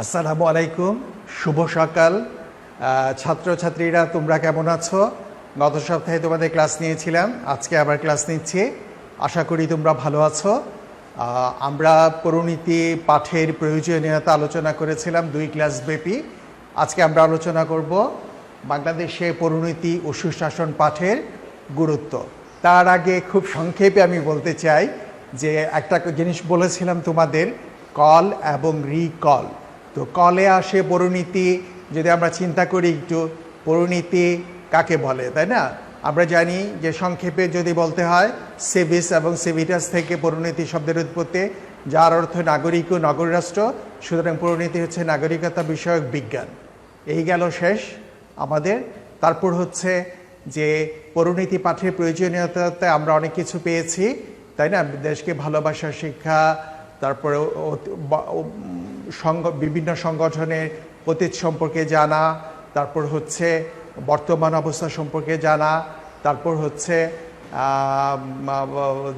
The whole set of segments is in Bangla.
আসসালামু আলাইকুম, শুভ সকাল। ছাত্রছাত্রীরা তোমরা কেমন আছো? গত সপ্তাহে তোমাদের ক্লাস নিয়েছিলাম, আজকে আবার ক্লাস নিচ্ছি। আশা করি তোমরা ভালো আছো। আমরা পরিণীতি পাঠের প্রয়োজনীয়তা আলোচনা করেছিলাম 2 ক্লাস ব্যাপী। আজকে আমরা আলোচনা করব বাংলাদেশে পরিণীতি ও সুশাসন পাঠের গুরুত্ব। তার আগে খুব সংক্ষেপে আমি বলতে চাই যে একটা জিনিস বলেছিলাম তোমাদের, কল এবং রিকল। তো কলে আসে পরিণীতি। যদি আমরা চিন্তা করি একটু, পরিণীতি কাকে বলে, তাই না? আমরা জানি যে সংক্ষেপে যদি বলতে হয়, সিভিস এবং সিভিটাস থেকে পরিণীতি শব্দের উৎপত্তি, যার অর্থ নাগরিক ও নগররাষ্ট্র। সুতরাং পরিণীতি হচ্ছে নাগরিকতা বিষয়ক বিজ্ঞান। এই গেল শেষ আমাদের। তারপর হচ্ছে যে পরিণীতি পাঠের প্রয়োজনীয়তাতে আমরা অনেক কিছু পেয়েছি, তাই না? দেশকে ভালোবাসার শিক্ষা, তারপরে বিভিন্ন সংগঠনের অতীত সম্পর্কে জানা, তারপর হচ্ছে বর্তমান অবস্থা সম্পর্কে জানা, তারপর হচ্ছে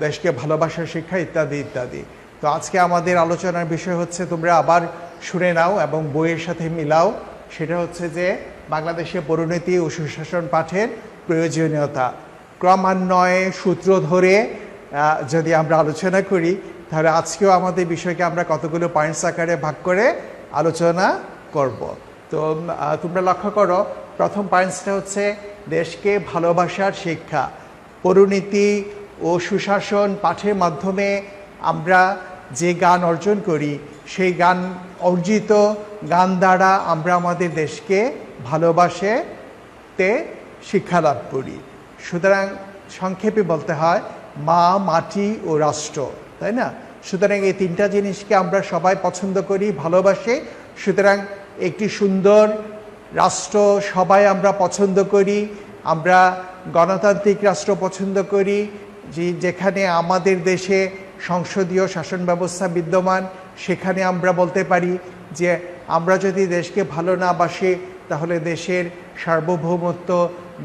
দেশকে ভালোবাসার শিক্ষা ইত্যাদি ইত্যাদি। তো আজকে আমাদের আলোচনার বিষয় হচ্ছে, তোমরা আবার শুনে নাও এবং বইয়ের সাথে মিলাও। সেটা হচ্ছে যে বাংলাদেশে পরিণীতি ও সুশাসন পাঠের প্রয়োজনীয়তা। ক্রমান্বয়ে সূত্র ধরে যদি আমরা আলোচনা করি, তাহলে আজকেও আমাদের বিষয়কে আমরা কতগুলো পয়েন্টস আকারে ভাগ করে আলোচনা করব। তো তোমরা লক্ষ্য করো, প্রথম পয়েন্টসটা হচ্ছে দেশকে ভালোবাসার শিক্ষা। পরিণীতি ও সুশাসন পাঠের মাধ্যমে আমরা যে জ্ঞান অর্জন করি, সেই জ্ঞান অর্জিত জ্ঞান দ্বারা আমরা আমাদের দেশকে ভালোবাসতে শিক্ষা লাভ করি। সুতরাং সংক্ষেপে বলতে হয় মা, মাটি ও রাষ্ট্র, তাই না? সুতরাং এই তিনটা জিনিসকে আমরা সবাই পছন্দ করি, ভালোবাসি। সুতরাং একটি সুন্দর রাষ্ট্র সবাই আমরা পছন্দ করি। আমরা গণতান্ত্রিক রাষ্ট্র পছন্দ করি, যেখানে আমাদের দেশে সংসদীয় শাসন ব্যবস্থা বিদ্যমান। সেখানে আমরা বলতে পারি যে আমরা যদি দেশকে ভালো না বাসি, তাহলে দেশের সার্বভৌমত্ব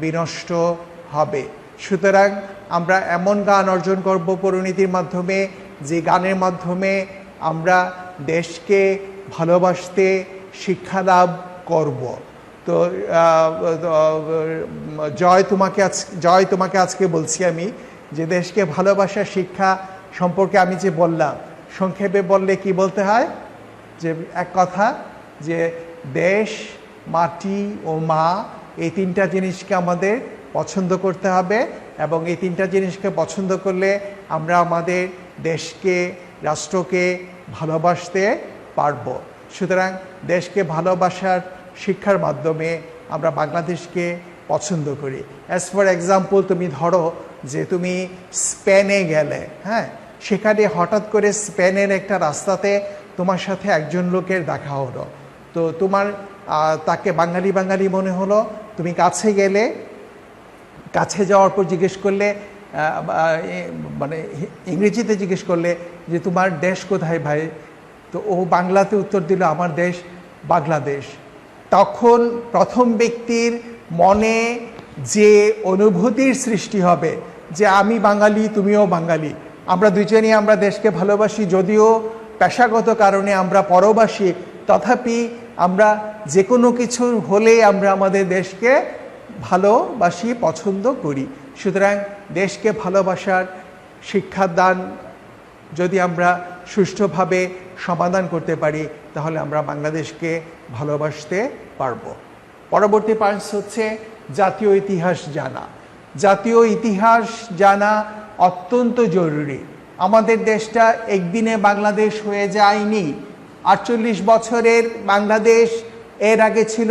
বিনষ্ট হবে। সুতরাং আমরা এমন জ্ঞান অর্জন করব পরিণীতির মাধ্যমে, যে জ্ঞানের মাধ্যমে আমরা দেশকে ভালোবাসতে শিক্ষা লাভ করব। তো জয় তোমাকে আজকে বলছি আমি যে দেশকে ভালোবাসার শিক্ষা সম্পর্কে আমি যে বললাম, সংক্ষেপে বললে কি বলতে হয়? যে এক কথা, যে দেশ, মাটি ও মা, এই তিনটা জিনিসকে আমাদের পছন্দ করতে হবে। এবং এই তিনটা জিনিসকে পছন্দ করলে আমরা আমাদের দেশকে, রাষ্ট্রকে ভালোবাসতে পারব। সুতরাং দেশকে ভালোবাসার শিক্ষার মাধ্যমে আমরা বাংলাদেশকে পছন্দ করি। অ্যাজ ফর এক্সাম্পল, তুমি ধরো যে তুমি স্পেনে গেলে, হ্যাঁ, সেখানে হঠাৎ করে স্পেনের একটা রাস্তাতে তোমার সাথে একজন লোকের দেখা হলো। তো তোমার তাকে বাঙালি বাঙালি মনে হলো। তুমি কাছে গেলে, কাছে যাওয়ার পর জিজ্ঞেস করলে, মানে ইংরেজিতে জিজ্ঞেস করলে যে তোমার দেশ কোথায় ভাই? তো ও বাংলাতে উত্তর দিল, আমার দেশ বাংলাদেশ। তখন প্রথম ব্যক্তির মনে যে অনুভূতির সৃষ্টি হবে যে আমি বাঙালি, তুমিও বাঙালি, আমরা দুজনেই আমরা দেশকে ভালোবাসি। যদিও পেশাগত কারণে আমরা পরবাসী, তথাপি আমরা যে কোনো কিছু হলে আমরা আমাদের দেশকে ভালোবাসি, পছন্দ করি। সুতরাং দেশকে ভালোবাসার শিক্ষাদান যদি আমরা সুষ্ঠুভাবে সমাধান করতে পারি, তাহলে আমরা বাংলাদেশকে ভালোবাসতে পারব। পরবর্তী পয়েন্ট হচ্ছে জাতীয় ইতিহাস জানা। জাতীয় ইতিহাস জানা অত্যন্ত জরুরি। আমাদের দেশটা একদিনে বাংলাদেশ হয়ে যায়নি। 48 বছরের বাংলাদেশ, এর আগে ছিল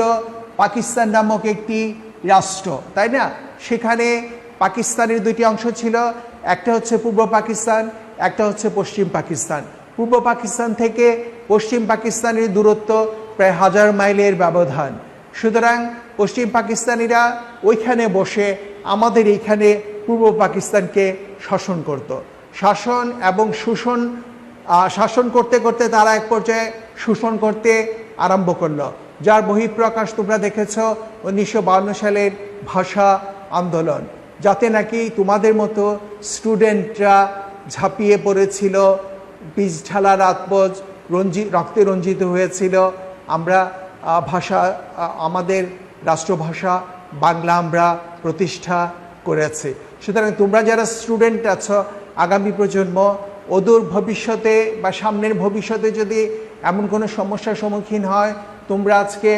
পাকিস্তান নামক একটি রাষ্ট্র, তাই না? সেখানে পাকিস্তানের 2টি অংশ ছিল, একটা হচ্ছে পূর্ব পাকিস্তান, একটা হচ্ছে পশ্চিম পাকিস্তান। পূর্ব পাকিস্তান থেকে পশ্চিম পাকিস্তানের দূরত্ব প্রায় 1000 মাইলের ব্যবধান। সুতরাং পশ্চিম পাকিস্তানিরা ওইখানে বসে আমাদের এইখানে পূর্ব পাকিস্তানকে শাসন করত। শাসন এবং শোষণ, শাসন করতে করতে তারা এক পর্যায়ে শোষণ করতে আরম্ভ করলো, যার বহিঃপ্রকাশ তোমরা দেখেছ 1952 সালের ভাষা আন্দোলন, যাতে নাকি তোমাদের মতো স্টুডেন্টরা ঝাঁপিয়ে পড়েছিল, বীজ ঢালা রাতপোজ রক্তে রঞ্জিত হয়েছিল, আমরা ভাষা আমাদের রাষ্ট্রভাষা বাংলা আমরা প্রতিষ্ঠা করেছি। সুতরাং তোমরা যারা স্টুডেন্ট আছো, আগামী প্রজন্ম, অদূর ভবিষ্যতে বা সামনের ভবিষ্যতে যদি এমন কোনো সমস্যার সম্মুখীন হয়, তোমরা আজকে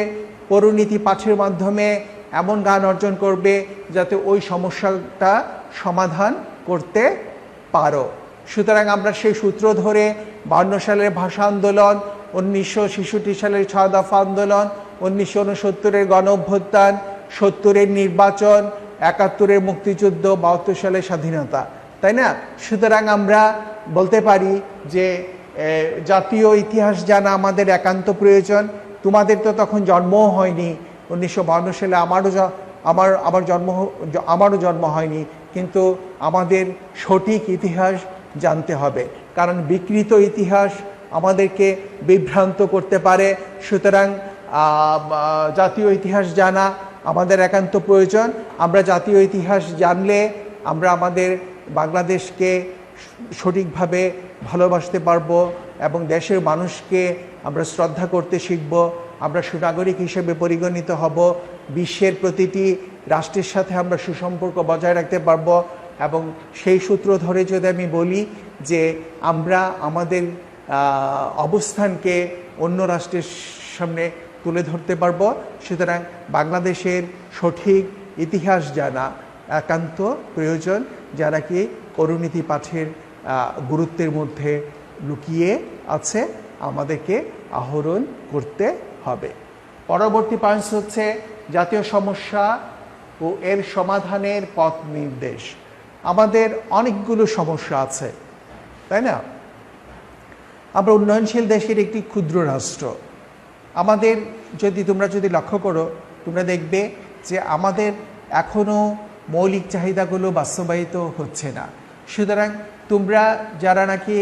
পরিণীতি পাঠের মাধ্যমে এমন জ্ঞান অর্জন করবে যাতে ওই সমস্যাটা সমাধান করতে পারো। সুতরাং আমরা সেই সূত্র ধরে 52 সালের ভাষা আন্দোলন, 1966 সালের 6 দফা আন্দোলন, 1969-এর গণ অভ্যুত্থান, 70-এর নির্বাচন, 71-এর মুক্তিযুদ্ধ, 72 সালের স্বাধীনতা, তাই না? সুতরাং আমরা বলতে পারি যে জাতীয় ইতিহাস জানা আমাদের একান্ত প্রয়োজন। তোমাদের তো তখন জন্মও হয়নি, 1952 সালে আমারও জন্ম হয়নি, কিন্তু আমাদের সঠিক ইতিহাস জানতে হবে, কারণ বিকৃত ইতিহাস আমাদেরকে বিভ্রান্ত করতে পারে। সুতরাং জাতীয় ইতিহাস জানা আমাদের একান্ত প্রয়োজন। আমরা জাতীয় ইতিহাস জানলে আমরা আমাদের বাংলাদেশকে সঠিকভাবে ভালোবাসতে পারবো এবং দেশের মানুষকে আমরা শ্রদ্ধা করতে শিখব। আমরা সুনাগরিক হিসেবে পরিগণিত হব। বিশ্বের প্রতিটি রাষ্ট্রের সাথে আমরা সুসম্পর্ক বজায় রাখতে পারবো। এবং সেই সূত্র ধরে যদি আমি বলি যে আমরা আমাদের অবস্থানকে অন্য রাষ্ট্রের সামনে তুলে ধরতে পারবো। সুতরাং বাংলাদেশের সঠিক ইতিহাস জানা একান্ত প্রয়োজন, যারা কি পরিণীতি পাঠের গুরুত্বের মধ্যে লুকিয়ে আছে, আমাদেরকে আহরণ করতে হবে। পরবর্তী পয়েন্ট হচ্ছে জাতীয় সমস্যা ও এর সমাধানের পথ নির্দেশ। আমাদের অনেকগুলো সমস্যা আছে, তাই না? আমরা উন্নয়নশীল দেশের একটি ক্ষুদ্র রাষ্ট্র। আমাদের তোমরা যদি লক্ষ্য করো, তোমরা দেখবে যে আমাদের এখনও মৌলিক চাহিদাগুলো বাস্তবায়িত হচ্ছে না। সুতরাং তোমরা যারা নাকি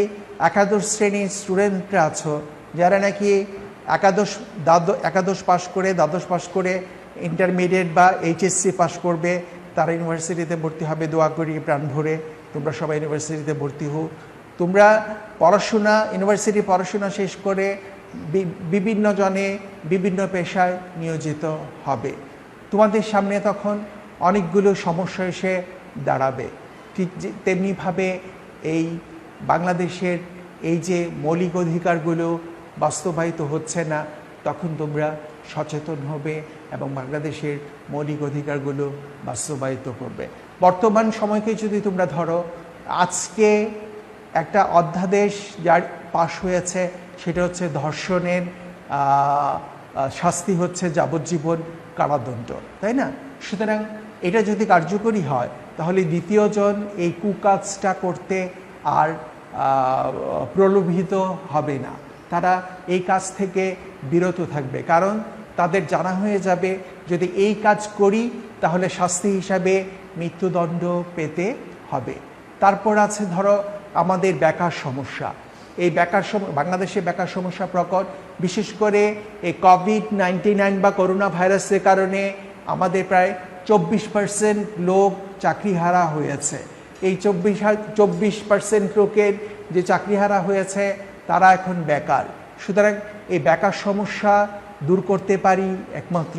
একাদশ শ্রেণীর স্টুডেন্টরা আছো, যারা নাকি একাদশ পাশ করে, দ্বাদশ পাশ করে ইন্টারমিডিয়েট বা এইচএসসি পাশ করবে, তারা ইউনিভার্সিটিতে ভর্তি হবে। দোয়া করি প্রাণ ভরে তোমরা সবাই ইউনিভার্সিটিতে ভর্তি হও। তোমরা ইউনিভার্সিটি পড়াশোনা শেষ করে বিভিন্ন জনে বিভিন্ন পেশায় নিয়োজিত হবে। তোমাদের সামনে তখন অনেকগুলো সমস্যা এসে দাঁড়াবে। ঠিক তেমনিভাবে এই বাংলাদেশের এই যে মৌলিক অধিকারগুলো বাস্তবায়িত হচ্ছে না, তখন তোমরা সচেতন হবে এবং বাংলাদেশের মৌলিক অধিকারগুলো বাস্তবায়িত করবে। বর্তমান সময়কে যদি তোমরা ধরো, আজকে একটা অধ্যাদেশ যার পাশ হয়েছে, সেটা হচ্ছে ধর্ষণের শাস্তি হচ্ছে যাবজ্জীবন কারাদণ্ড, তাই না? সুতরাং এটা যদি কার্যকরী হয়, তাহলে দ্বিতীয়জন এই কুকাজটা করতে আর প্রলোভিত হবে না। তারা এই কাজ থেকে বিরত থাকবে, কারণ তাদের জানা হয়ে যাবে যদি এই কাজ করি তাহলে শাস্তি হিসাবে মৃত্যুদণ্ড পেতে হবে। তারপর আছে ধরো আমাদের বেকার সমস্যা। এই বাংলাদেশে বেকার সমস্যা প্রকট, বিশেষ করে এই কোভিড-19 বা করোনা ভাইরাসের কারণে আমাদের প্রায় 24% লোক চাকরিহারা হয়েছে। এই 24% লোকের যে চাকরিহারা হয়েছে তারা এখন বেকার। সুতরাং এই বেকার সমস্যা দূর করতে পারি একমাত্র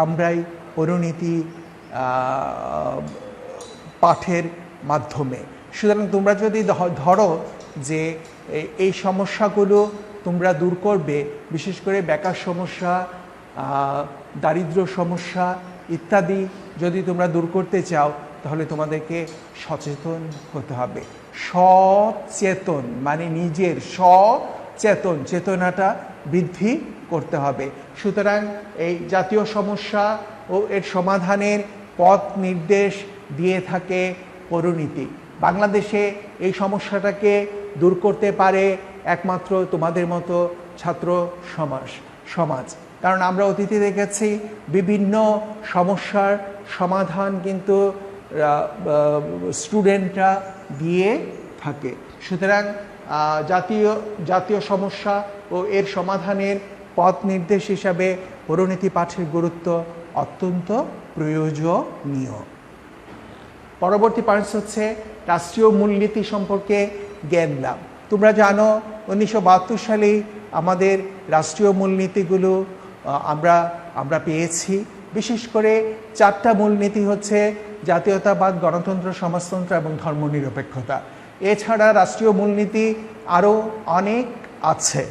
আমরাই পরিণীতি পাঠের মাধ্যমে। সুতরাং তোমরা যদি ধরো যে এই সমস্যাগুলো তোমরা দূর করবে, বিশেষ করে বেকার সমস্যা, দারিদ্র্য সমস্যা ইত্যাদি যদি তোমরা দূর করতে চাও, তাহলে তোমাদেরকে সচেতন হতে হবে। সচেতন মানে নিজের চেতনাটা বৃদ্ধি করতে হবে। সুতরাং এই জাতীয় সমস্যা ও এর সমাধানের পথ নির্দেশ দিয়ে থাকে পরিণীতি। বাংলাদেশে এই সমস্যাটাকে দূর করতে পারে একমাত্র তোমাদের মতো ছাত্র সমাজ। কারণ আমরা অতীতে দেখেছি বিভিন্ন সমস্যার সমাধান কিন্তু স্টুডেন্টরা দিয়ে থাকে। সুতরাং জাতীয় সমস্যা ও এর সমাধানের পথ নির্দেশ হিসাবে পরিণীতি পাঠের গুরুত্ব অত্যন্ত প্রয়োজনীয়। পরবর্তী পয়েন্ট হচ্ছে রাষ্ট্রীয় মূলনীতি সম্পর্কে জ্ঞান লাভ। তোমরা জানো 1972 সালে আমাদের রাষ্ট্রীয় মূলনীতিগুলো আমরা পেয়েছি। বিশেষ করে 4টা মূলনীতি হচ্ছে জাতীয়তাবাদ, গণতন্ত্র, সমাজতন্ত্র এবং ধর্মনিরপেক্ষতা। এছাড়া রাষ্ট্রীয় মূলনীতি আরও অনেক আছে।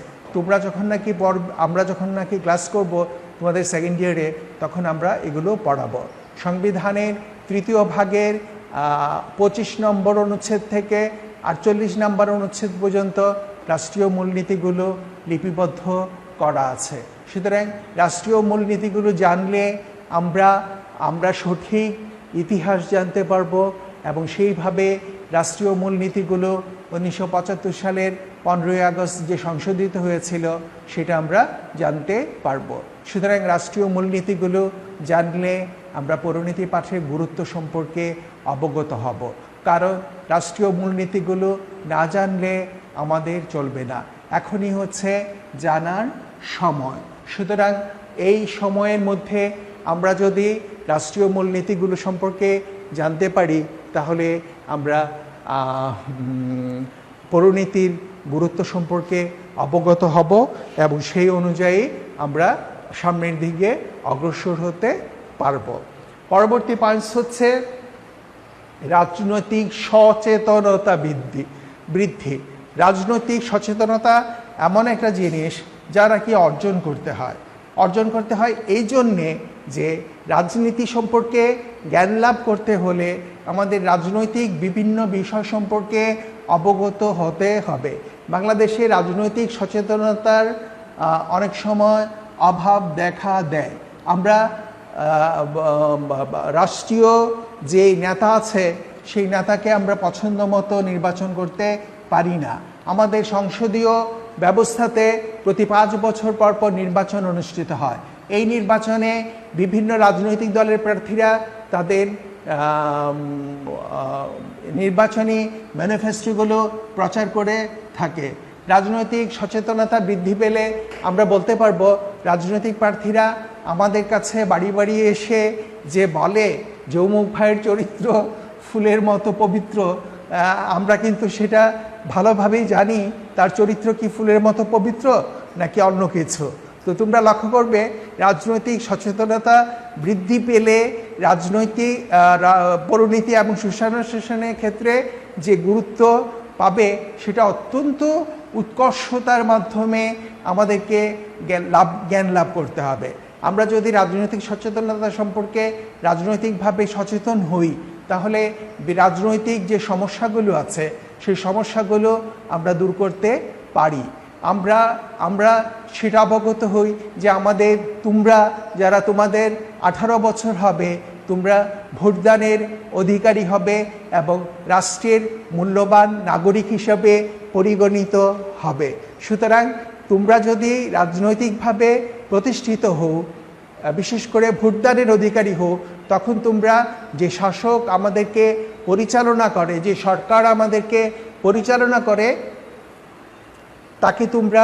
আমরা যখন নাকি ক্লাস করব তোমাদের সেকেন্ড ইয়ারে, তখন আমরা এগুলো পড়াবো। সংবিধানের 3য় ভাগের 25 নম্বর অনুচ্ছেদ থেকে 48 নম্বর অনুচ্ছেদ পর্যন্ত রাষ্ট্রীয় মূলনীতিগুলো লিপিবদ্ধ করা আছে। সুতরাং রাষ্ট্রীয় মূলনীতিগুলো জানলে আমরা সঠিক ইতিহাস জানতে পারবো এবং সেইভাবে রাষ্ট্রীয় মূলনীতিগুলো 1975 সালের 15ই আগস্ট যে সংশোধিত হয়েছিল সেটা আমরা জানতে পারবো। সুতরাং রাষ্ট্রীয় মূলনীতিগুলো জানলে আমরা পরিণতি পাঠের গুরুত্ব সম্পর্কে অবগত হব, কারণ রাষ্ট্রীয় মূলনীতিগুলো না জানলে আমাদের চলবে না। এখনই হচ্ছে জানার সময়। সুতরাং এই সময়ের মধ্যে আমরা যদি রাষ্ট্রীয় মূলনীতিগুলো সম্পর্কে জানতে পারি, তাহলে আমরা পরিণতির গুরুত্ব সম্পর্কে অবগত হব এবং সেই অনুযায়ী আমরা সামনের দিকে অগ্রসর হতে পারব। পরবর্তী পয়েন্টস হচ্ছে রাজনৈতিক সচেতনতা বৃদ্ধি। রাজনৈতিক সচেতনতা এমন একটা জিনিস যা নাকি অর্জন করতে হয় এই জন্যে যে রাজনীতি সম্পর্কে জ্ঞান লাভ করতে হলে আমাদের রাজনৈতিক বিভিন্ন বিষয় সম্পর্কে অবগত হতে হবে। বাংলাদেশে রাজনৈতিক সচেতনতার অনেক সময় অভাব দেখা দেয়। আমরা রাষ্ট্রীয় যে নেতা আছে সেই নেতাকে আমরা পছন্দ মতো নির্বাচন করতে পারি না। আমাদের সংসদীয় ব্যবস্থাতে প্রতি 5 বছর পর পর নির্বাচন অনুষ্ঠিত হয়। এই নির্বাচনে বিভিন্ন রাজনৈতিক দলের প্রার্থীরা তাদের নির্বাচনী ম্যানিফেস্টোগুলো প্রচার করে থাকে। রাজনৈতিক সচেতনতা বৃদ্ধি পেলে আমরা বলতে পারবো রাজনৈতিক প্রার্থীরা আমাদের কাছে বাড়ি বাড়ি এসে যে বলে যে অমুক ভাইয়ের চরিত্র ফুলের মতো পবিত্র, আমরা কিন্তু সেটা ভালোভাবেই জানি তার চরিত্র কি ফুলের মতো পবিত্র নাকি অন্য কিছু। তো তোমরা লক্ষ্য করবে রাজনৈতিক সচেতনতা বৃদ্ধি পেলে রাজনৈতিক পরিণতি এবং সুশাসনের ক্ষেত্রে যে গুরুত্ব পাবে সেটা অত্যন্ত উৎকর্ষতার মাধ্যমে আমাদেরকে জ্ঞান লাভ করতে হবে। আমরা যদি রাজনৈতিক সচেতনতা সম্পর্কে রাজনৈতিকভাবে সচেতন হই, তাহলে রাজনৈতিক যে সমস্যাগুলো আছে সেই সমস্যাগুলো আমরা দূর করতে পারি। আমরা সেটা অবগত হই যে তোমরা যারা তোমাদের 18 বছর হবে, তোমরা ভোটদানের অধিকারী হবে এবং রাষ্ট্রের মূল্যবান নাগরিক হিসাবে পরিগণিত হবে। সুতরাং তোমরা যদি রাজনৈতিকভাবে প্রতিষ্ঠিত হও, বিশেষ করে ভোটদানের অধিকারী হও, তখন তোমরা যে শাসক আমাদেরকে পরিচালনা করে, যে সরকার আমাদেরকে পরিচালনা করে, তাকে তোমরা